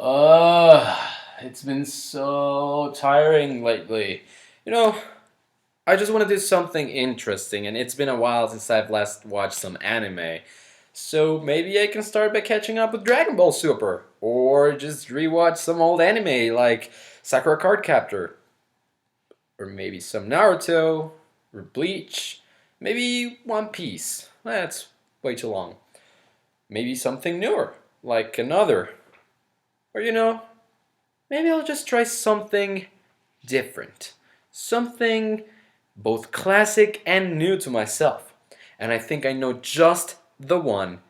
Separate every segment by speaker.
Speaker 1: It's been so tiring lately. You know, I just want to do something interesting, and it's been a while since I've last watched some anime. So maybe I can start by catching up with Dragon Ball Super, or just rewatch some old anime like Sakura Card Captor, or maybe some Naruto, or Bleach, maybe One Piece. That's way too long. Maybe something newer, like another. Or maybe I'll just try something different. Something both classic and new to myself. And I think I know just the one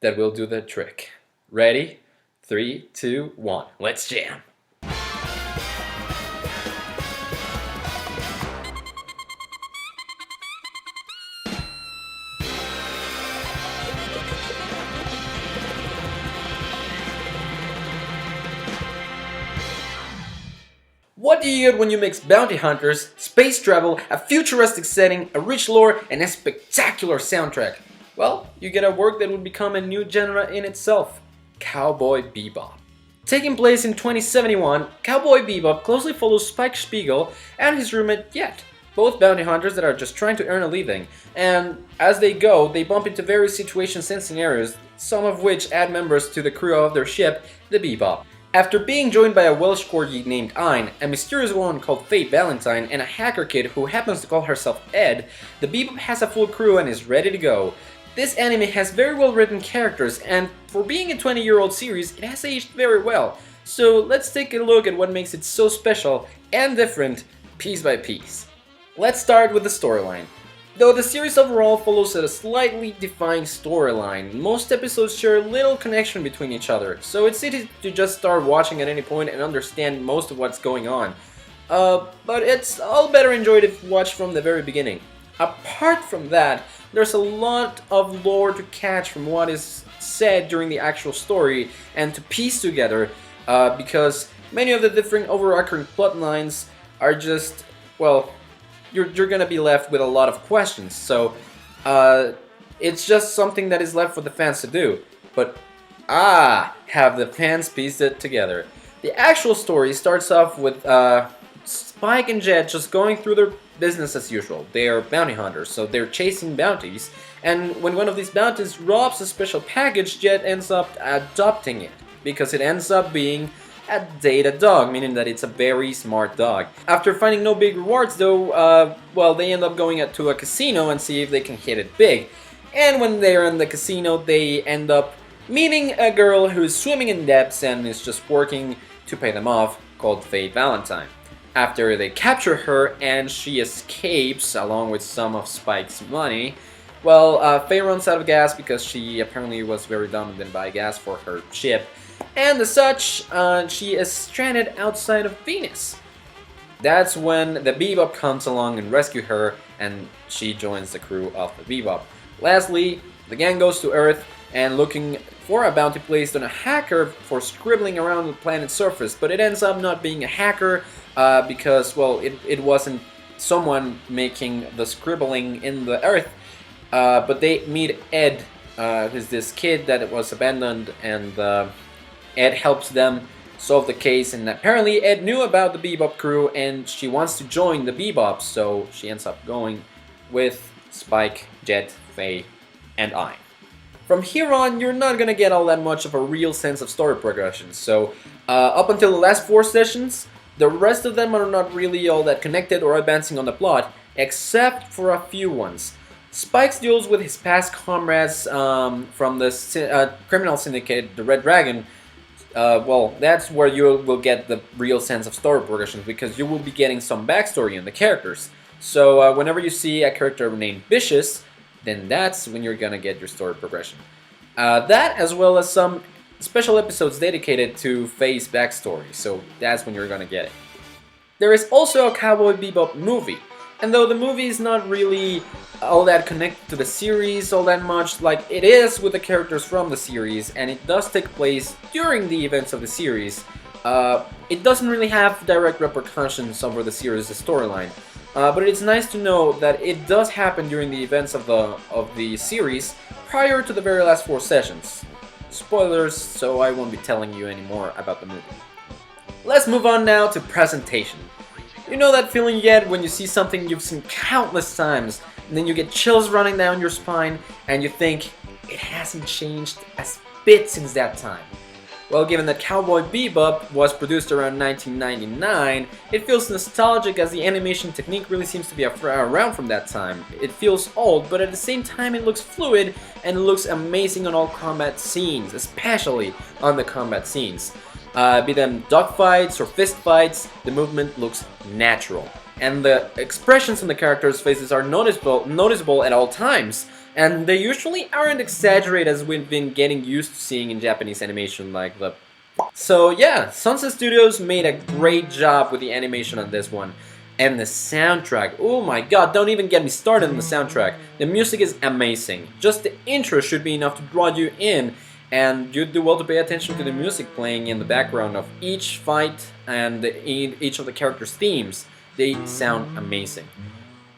Speaker 1: that will do the trick. Ready? 3, 2, 1. Let's jam! What do you get when you mix bounty hunters, space travel, a futuristic setting, a rich lore, and a spectacular soundtrack? Well, you get a work that would become a new genre in itself, Cowboy Bebop. Taking place in 2071, Cowboy Bebop closely follows Spike Spiegel and his roommate Jet, both bounty hunters that are just trying to earn a living, and as they go, they bump into various situations and scenarios, some of which add members to the crew of their ship, the Bebop. After being joined by a Welsh corgi named Ein, a mysterious woman called Faye Valentine, and a hacker kid who happens to call herself Ed, the Bebop has a full crew and is ready to go. This anime has very well written characters, and for being a 20-year-old series, it has aged very well. So let's take a look at what makes it so special and different, piece by piece. Let's start with the storyline. Though the series overall follows a slightly defined storyline, most episodes share little connection between each other, so it's easy to just start watching at any point and understand most of what's going on. But it's all better enjoyed if watched from the very beginning. Apart from that, there's a lot of lore to catch from what is said during the actual story and to piece together, because many of the different overarching plot lines are just, well, you're gonna be left with a lot of questions, so it's just something that is left for the fans to do. But have the fans pieced it together. The actual story starts off with Spike and Jet just going through their business as usual. They are bounty hunters, so they're chasing bounties, and when one of these bounties robs a special package, Jet ends up adopting it, because it ends up being a data dog, meaning that it's a very smart dog. After finding no big rewards though, well, they end up going to a casino and see if they can hit it big. And when they're in the casino, they end up meeting a girl who's swimming in debts and is just working to pay them off, called Faye Valentine. After they capture her and she escapes along with some of Spike's money, well, Faye runs out of gas because she apparently was very dumb and didn't buy gas for her ship. And as such, she is stranded outside of Venus. That's when the Bebop comes along and rescue her, and she joins the crew of the Bebop. Lastly, the gang goes to Earth and looking for a bounty placed on a hacker for scribbling around the planet's surface, but it ends up not being a hacker because, well, it wasn't someone making the scribbling in the Earth, but they meet Ed, who's this kid that was abandoned, and Ed helps them solve the case, and apparently Ed knew about the Bebop crew and she wants to join the Bebop, so she ends up going with Spike, Jet, Faye, and Ein. From here on, you're not gonna get all that much of a real sense of story progression, so up until the last 4 sessions, the rest of them are not really all that connected or advancing on the plot, except for a few ones. Spike's deals with his past comrades from the criminal syndicate, the Red Dragon. Well, that's where you will get the real sense of story progression, because you will be getting some backstory in the characters. So whenever you see a character named Vicious, then that's when you're gonna get your story progression. That, as well as some special episodes dedicated to Faye's backstory, so that's when you're gonna get it. There is also a Cowboy Bebop movie, and though the movie is not really all that connected to the series all that much, like it is with the characters from the series, and it does take place during the events of the series, it doesn't really have direct repercussions over the series' storyline. But it's nice to know that it does happen during the events of the series prior to the very last 4 sessions. Spoilers, so I won't be telling you anymore about the movie. Let's move on now to presentation. You know that feeling you get when you see something you've seen countless times, and then you get chills running down your spine, and you think, it hasn't changed a bit since that time. Well, given that Cowboy Bebop was produced around 1999, it feels nostalgic as the animation technique really seems to be around from that time. It feels old, but at the same time it looks fluid and looks amazing on all combat scenes, especially on the combat scenes. Be them dogfights or fistfights, the movement looks natural. And the expressions on the characters' faces are noticeable at all times. And they usually aren't exaggerated as we've been getting used to seeing in Japanese animation like the... So yeah, Sunset Studios made a great job with the animation on this one. And the soundtrack, oh my god, don't even get me started on the soundtrack. The music is amazing. Just the intro should be enough to draw you in, and you'd do well to pay attention to the music playing in the background of each fight and each of the characters' themes. They sound amazing.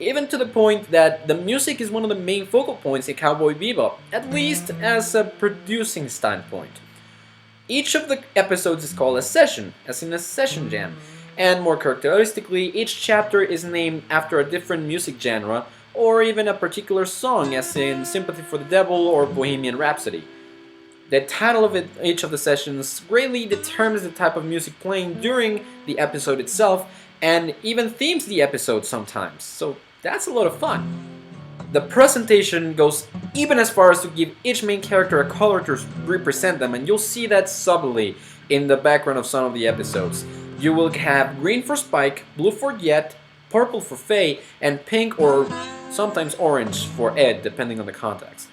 Speaker 1: Even to the point that the music is one of the main focal points in Cowboy Bebop, at least as a producing standpoint. Each of the episodes is called a session, as in a session jam, and more characteristically, each chapter is named after a different music genre, or even a particular song, as in Sympathy for the Devil or Bohemian Rhapsody. The title of each of the sessions greatly determines the type of music playing during the episode itself, and even themes the episode sometimes, so that's a lot of fun. The presentation goes even as far as to give each main character a color to represent them, and you'll see that subtly in the background of some of the episodes. You will have green for Spike, blue for Jet, purple for Faye, and pink or sometimes orange for Ed, depending on the context.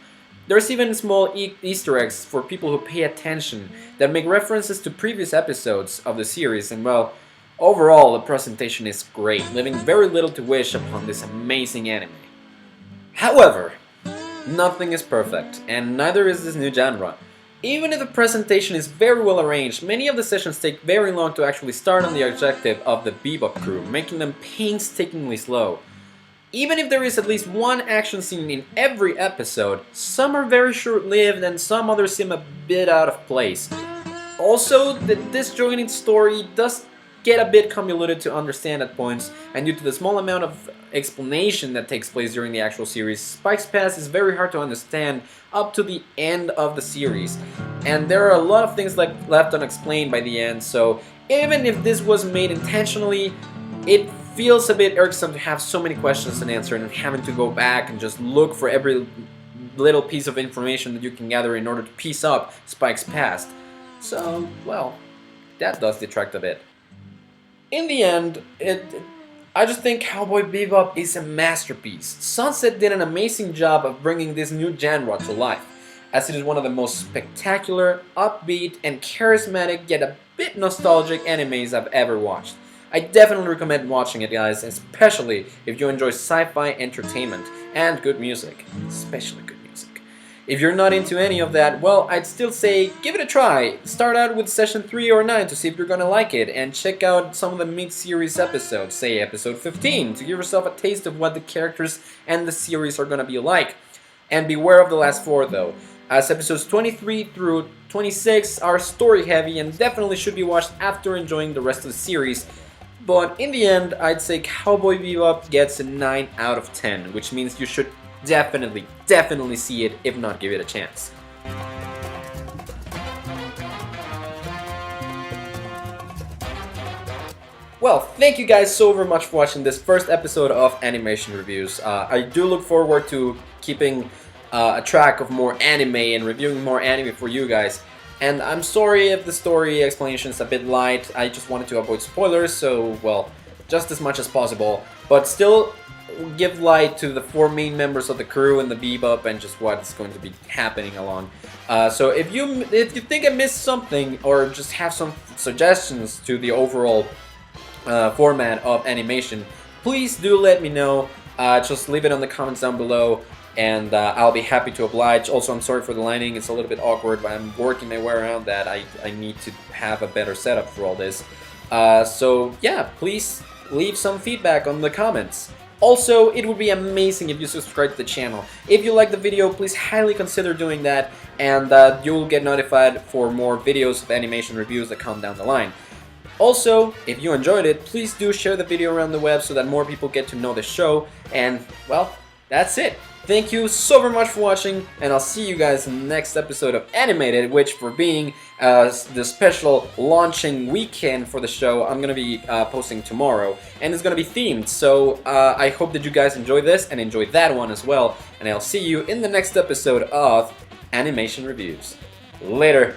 Speaker 1: There's even small Easter eggs for people who pay attention that make references to previous episodes of the series, and well, overall, the presentation is great, leaving very little to wish upon this amazing anime. However, nothing is perfect, and neither is this new genre. Even if the presentation is very well arranged, many of the sessions take very long to actually start on the objective of the Bebop crew, making them painstakingly slow. Even if there is at least one action scene in every episode, some are very short-lived and some others seem a bit out of place. Also, the disjointed story does get a bit convoluted to understand at points, and due to the small amount of explanation that takes place during the actual series, Spike's past is very hard to understand up to the end of the series, and there are a lot of things left unexplained by the end, so even if this was made intentionally, it feels a bit irksome to have so many questions unanswered and having to go back and just look for every little piece of information that you can gather in order to piece up Spike's past. So, well, that does detract a bit. In the end, I just think Cowboy Bebop is a masterpiece. Sunset did an amazing job of bringing this new genre to life, as it is one of the most spectacular, upbeat, and charismatic yet a bit nostalgic animes I've ever watched. I definitely recommend watching it, guys, especially if you enjoy sci-fi entertainment and good music, especially good music. If you're not into any of that, well, I'd still say give it a try. Start out with session 3 or 9 to see if you're gonna like it, and check out some of the mid-series episodes, say episode 15, to give yourself a taste of what the characters and the series are gonna be like. And beware of the last 4 though, as episodes 23 through 26 are story-heavy and definitely should be watched after enjoying the rest of the series. But in the end, I'd say Cowboy Bebop gets a 9 out of 10, which means you should definitely see it, if not give it a chance. Well, thank you guys so very much for watching this first episode of Anime-tion Reviews. I do look forward to keeping a track of more anime and reviewing more anime for you guys. And I'm sorry if the story explanation is a bit light. I just wanted to avoid spoilers, so, well, just as much as possible. But still, give light to the 4 main members of the crew and the Bebop and just what's going to be happening along. So if you think I missed something or just have some suggestions to the overall format of animation, please do let me know. Just leave it in the comments down below, and I'll be happy to oblige. Also, I'm sorry for the lighting, it's a little bit awkward, but I'm working my way around that. I need to have a better setup for all this. So yeah, please leave some feedback on the comments. Also, it would be amazing if you subscribe to the channel. If you like the video, please highly consider doing that, and you'll get notified for more videos of animation reviews that come down the line. Also, if you enjoyed it, please do share the video around the web so that more people get to know the show, and, well, that's it. Thank you so very much for watching, and I'll see you guys in the next episode of Animated, which, for being the special launching weekend for the show, I'm going to be posting tomorrow, and it's going to be themed, so I hope that you guys enjoy this and enjoy that one as well, and I'll see you in the next episode of Animation Reviews. Later!